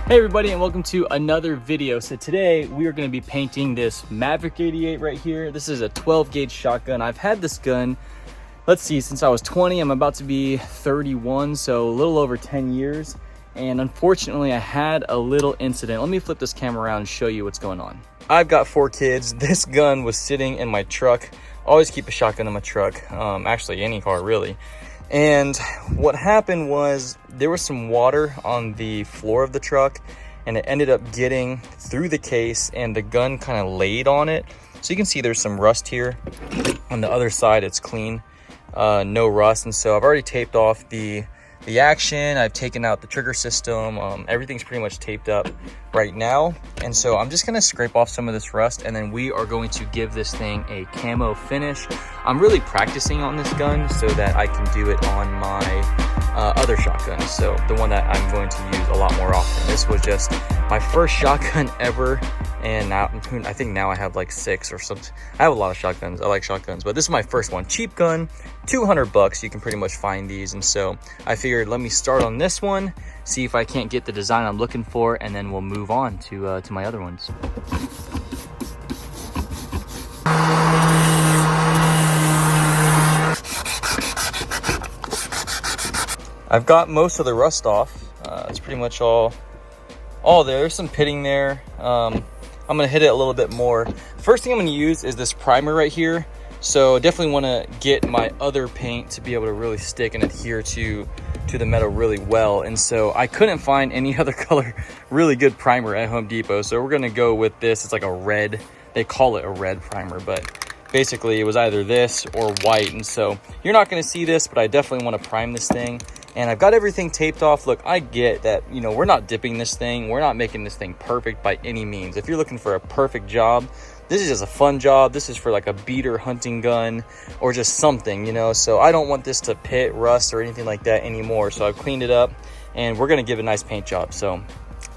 Hey everybody, and welcome to another video. So today we are going to be painting this Maverick 88 right here. This is a 12 gauge shotgun. I've had this gun, let's see, since I was 20. I'm about to be 31, so a little over 10 years. And unfortunately I had a little incident. Let me flip this camera around and show you what's going on. I've got 4 kids. This gun was sitting in my truck. Always keep a shotgun in my truck, actually any car really. And what happened was there was some water on the floor of the truck, and it ended up getting through the case, and the gun kind of laid on it. So you can see there's some rust here. On the other side it's clean, no rust. And so I've already taped off the action. I've taken out the trigger system. Everything's pretty much taped up right now. And so I'm just gonna scrape off some of this rust, and then we are going to give this thing a camo finish. I'm really practicing on this gun so that I can do it on my other shotgun. So the one that I'm going to use a lot more often. This was just my first shotgun ever. And now I think now I have like 6 or something. I have a lot of shotguns. I like shotguns, but this is my first one. Cheap gun, $200. You can pretty much find these. And so I figured, let me start on this one, see if I can't get the design I'm looking for, and then we'll move on to my other ones. I've got most of the rust off. It's pretty much all there. There's some pitting there. I'm gonna hit it a little bit more. First thing I'm gonna use is this primer right here. So definitely wanna get my other paint to be able to really stick and adhere to the metal really well. And so I couldn't find any other color really good primer at Home Depot. So we're gonna go with this. It's like a red, they call it a red primer, but basically it was either this or white. And so you're not gonna see this, but I definitely wanna prime this thing. And I've got everything taped off. Look, I get that, you know, we're not dipping this thing. We're not making this thing perfect by any means. If you're looking for a perfect job, this is just a fun job. This is for like a beater hunting gun or just something, you know. So I don't want this to pit, rust, or anything like that anymore. So I've cleaned it up, and we're gonna give it a nice paint job. So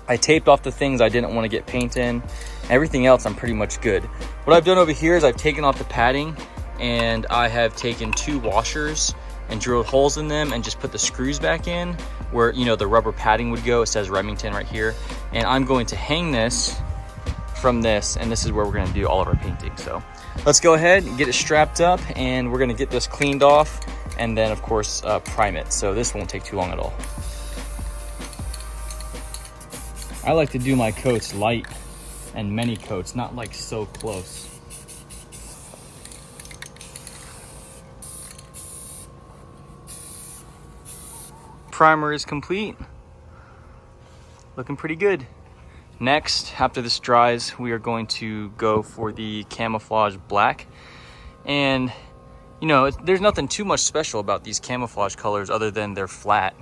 I taped off the things I didn't want to get paint in. Everything else I'm pretty much good. What I've done over here is I've taken off the padding, and I have taken 2 washers and drilled holes in them and just put the screws back in where, you know, the rubber padding would go. It says Remington right here. And I'm going to hang this from this, and this is where we're gonna do all of our painting. So let's go ahead and get it strapped up, and we're gonna get this cleaned off, and then of course prime it. So this won't take too long at all. I like to do my coats light and many coats, not like so close. Primer is complete, looking pretty good. Next, after this dries, we are going to go for the camouflage black. And you know, there's nothing too much special about these camouflage colors other than they're flat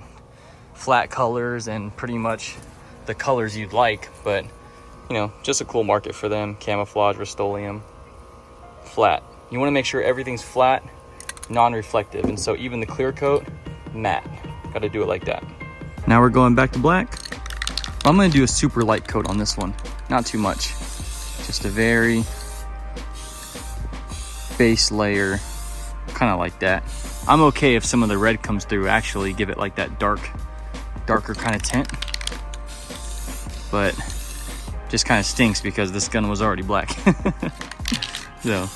colors and pretty much the colors you'd like, but you know, just a cool market for them. Camouflage, Rust-Oleum, flat. You want to make sure everything's flat, non-reflective, and so even the clear coat, matte. Got to do it like that. Now we're going back to black. I'm going to do a super light coat on this one. Not too much. Just a very base layer, kind of like that. I'm okay if some of the red comes through, actually give it like that darker kind of tint. But just kind of stinks because this gun was already black. So,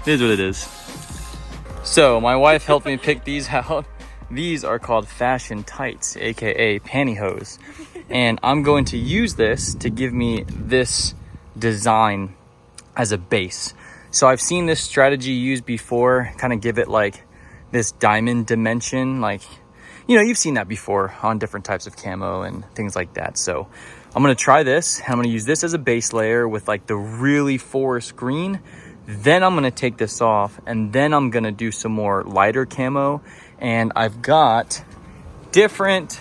it is what it is. So, my wife helped me pick these out. These are called fashion tights, aka pantyhose, and I'm going to use this to give me this design as a base. So I've seen this strategy used before, kind of give it like this diamond dimension, like, you know, you've seen that before on different types of camo and things like that. So I'm going to try this, and I'm going to use this as a base layer with like the really forest green. Then I'm going to take this off, and then I'm going to do some more lighter camo. And I've got different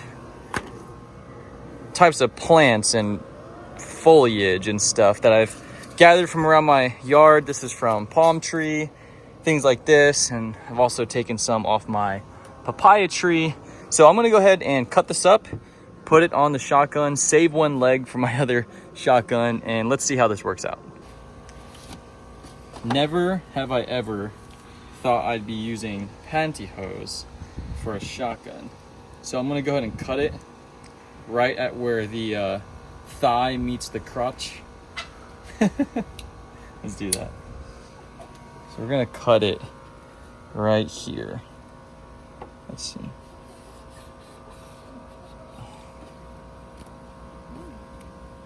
types of plants and foliage and stuff that I've gathered from around my yard. This is from palm tree, things like this. And I've also taken some off my papaya tree. So I'm gonna go ahead and cut this up, put it on the shotgun, save one leg for my other shotgun, and let's see how this works out. Never have I ever thought I'd be using pantyhose for a shotgun. So I'm gonna go ahead and cut it right at where the thigh meets the crotch. Let's do that. So we're gonna cut it right here. Let's see.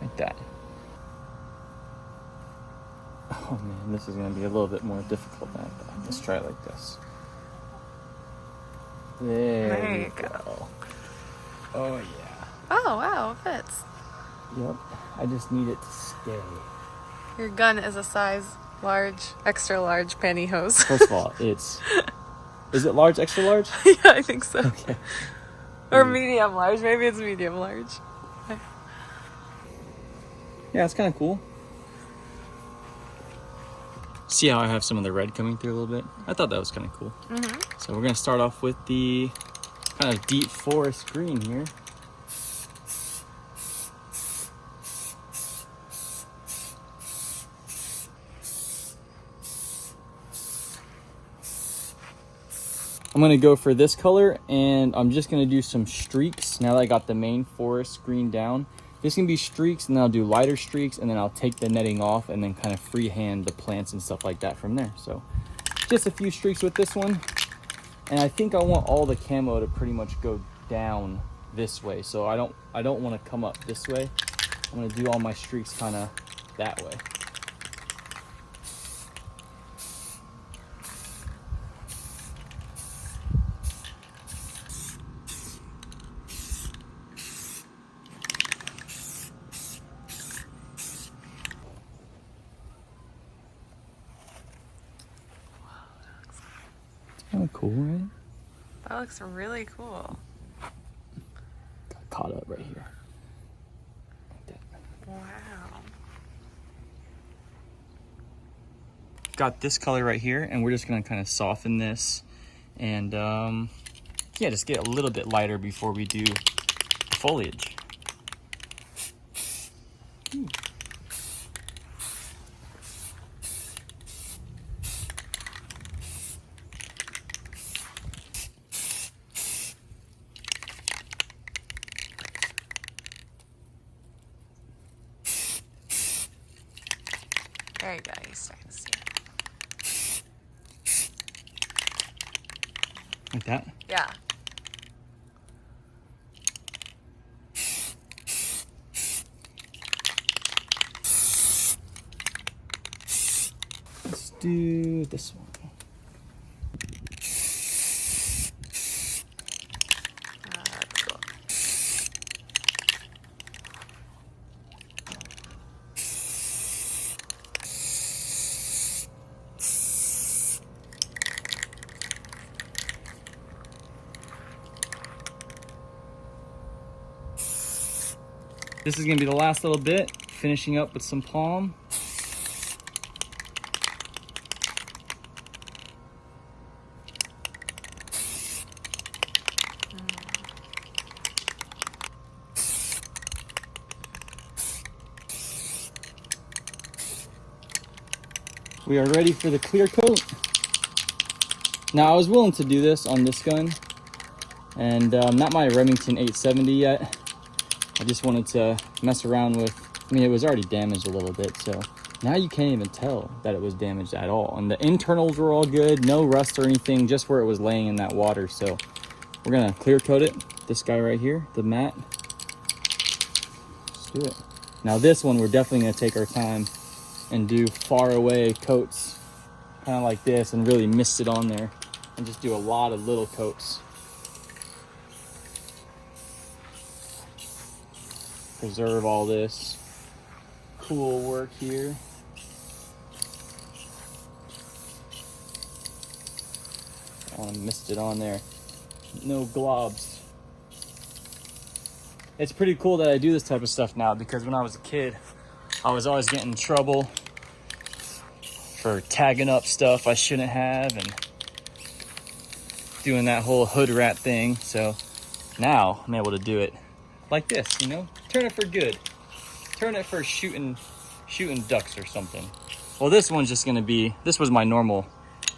Like that. Oh man, this is gonna be a little bit more difficult than I thought. Let's try it like this. There you go. Oh yeah. Oh wow, it fits. Yep. I just need it to stay. Your gun is a size large, extra large pantyhose. First of all, is it large, extra large? Yeah, I think so. Okay. Or medium large. Maybe it's medium large. Yeah, it's kind of cool. See how I have some of the red coming through a little bit? I thought that was kind of cool. Mm-hmm. So we're going to start off with the kind of deep forest green here. I'm going to go for this color, and I'm just going to do some streaks now that I got the main forest green down. This can be streaks, and then I'll do lighter streaks, and then I'll take the netting off and then kind of freehand the plants and stuff like that from there. So just a few streaks with this one. And I think I want all the camo to pretty much go down this way. So I don't want to come up this way. I'm going to do all my streaks kind of that way. Kind of cool, right? That looks really cool. Got caught up right here. Like that. Wow. Got this color right here, and we're just gonna kind of soften this and yeah, just get a little bit lighter before we do the foliage. There you go, you're starting to see it. Like that? Yeah. Let's do this one. That's cool. This is gonna be the last little bit, finishing up with some palm. We are ready for the clear coat. Now I was willing to do this on this gun, and not my Remington 870 yet. I just wanted to mess around with, I mean, it was already damaged a little bit, so now you can't even tell that it was damaged at all. And the internals were all good, no rust or anything, just where it was laying in that water. So we're gonna clear coat it. This guy right here, the matte. Let's do it. Now this one, we're definitely gonna take our time and do far away coats, kind of like this, and really mist it on there, and just do a lot of little coats. Preserve all this cool work here. I want to mist it on there. No globs. It's pretty cool that I do this type of stuff now, because when I was a kid, I was always getting in trouble for tagging up stuff I shouldn't have and doing that whole hood rat thing. So now I'm able to do it like this, you know? Turn it for good. Turn it for shooting ducks or something. Well, this one's just gonna be, this was my normal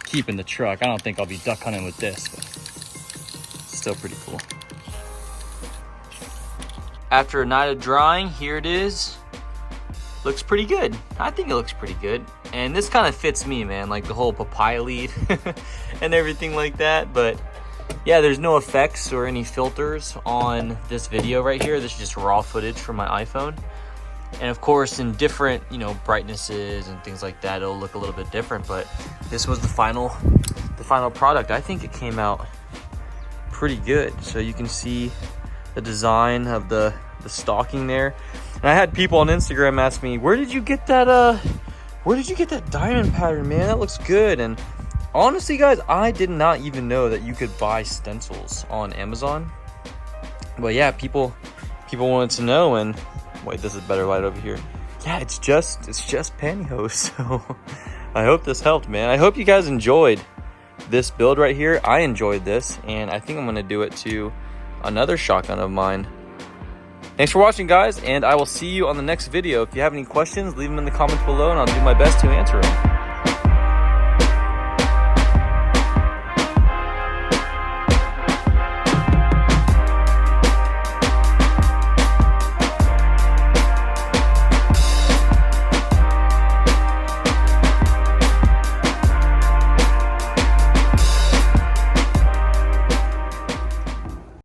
keep in the truck. I don't think I'll be duck hunting with this, but it's still pretty cool. after a night of drying, here it is. Looks pretty good. I think it looks pretty good. And this kind of fits me, man, like the whole papaya leaf and everything like that. But yeah, there's no effects or any filters on this video right here. This is just raw footage from my iPhone. And of course, in different, you know, brightnesses and things like that, it'll look a little bit different. But this was the final product. I think it came out pretty good. So you can see the design of the stocking there. And I had people on Instagram ask me, where did you get that diamond pattern, man? That looks good. And honestly, guys, I did not even know that you could buy stencils on Amazon. But yeah, people wanted to know. And wait, this is better light over here. Yeah, it's just pantyhose. So I hope this helped, man. I hope you guys enjoyed this build right here. I enjoyed this, and I think I'm gonna do it to another shotgun of mine. Thanks for watching, guys, and I will see you on the next video. If you have any questions, leave them in the comments below, and I'll do my best to answer them.